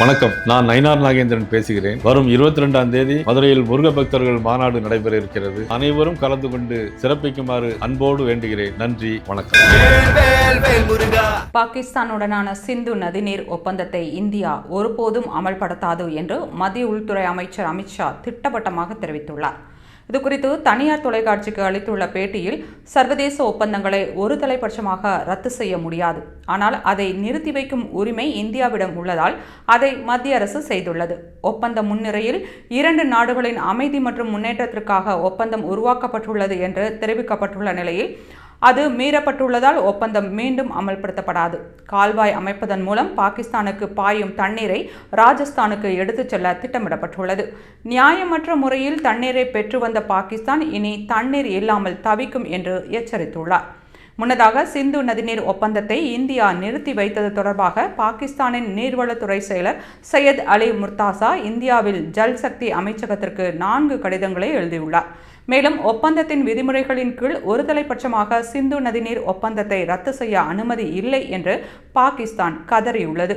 வணக்கம், நான் நயினார் நாகேந்திரன் பேசுகிறேன். வரும் 22ஆம் தேதி மதுரையில் முருக பக்தர்கள் மாநாடு நடைபெற இருக்கிறது. அனைவரும் கலந்து கொண்டு சிறப்பிக்குமாறு அன்போடு வேண்டுகிறேன். நன்றி, வணக்கம். பாகிஸ்தானுடனான சிந்து நதிநீர் ஒப்பந்தத்தை இந்தியா ஒருபோதும் அமல்படுத்தாது என்று மத்திய உள்துறை அமைச்சர் அமித்ஷா திட்டவட்டமாக தெரிவித்துள்ளார். இதுகுறித்து தனியார் தொலைக்காட்சிக்கு அளித்துள்ள பேட்டியில், சர்வதேச ஒப்பந்தங்களை ஒரு தலைப்பட்சமாக ரத்து செய்ய முடியாது, ஆனால் அதை நிறுத்தி வைக்கும் உரிமை இந்தியாவிடம் உள்ளதால் அதை மத்திய அரசு செய்துள்ளது. ஒப்பந்த முன்னுரையில் 2 நாடுகளின் அமைதி மற்றும் முன்னேற்றத்திற்காக ஒப்பந்தம் உருவாக்கப்பட்டுள்ளது என்று தெரிவிக்கப்பட்டுள்ள நிலையில் அது மீறப்பட்டுள்ளதால் ஒப்பந்தம் மீண்டும் அமல்படுத்தப்படாது. கால்வாய் அமைப்பதன் மூலம் பாகிஸ்தானுக்கு பாயும் தண்ணீரை ராஜஸ்தானுக்கு எடுத்துச் செல்ல திட்டமிடப்பட்டுள்ளது. நியாயமற்ற முறையில் தண்ணீரை பெற்று வந்த பாகிஸ்தான் இனி தண்ணீர் இல்லாமல் தவிக்கும் என்று எச்சரித்துள்ளார். முன்னதாக சிந்து நதிநீர் ஒப்பந்தத்தை இந்தியா நிறுத்தி வைத்தது தொடர்பாக பாகிஸ்தானின் நீர்வளத்துறை செயலர் சையத் அலி முர்தாசா இந்தியாவில் ஜல் சக்தி அமைச்சகத்திற்கு 4 கடிதங்களை எழுதியுள்ளார். மேலும் ஒப்பந்தத்தின் விதிமுறைகளின் கீழ் ஒரு தலைப்பட்சமாக சிந்து நதிநீர் ஒப்பந்தத்தை ரத்து செய்ய அனுமதி இல்லை என்று பாகிஸ்தான் கதறியுள்ளது.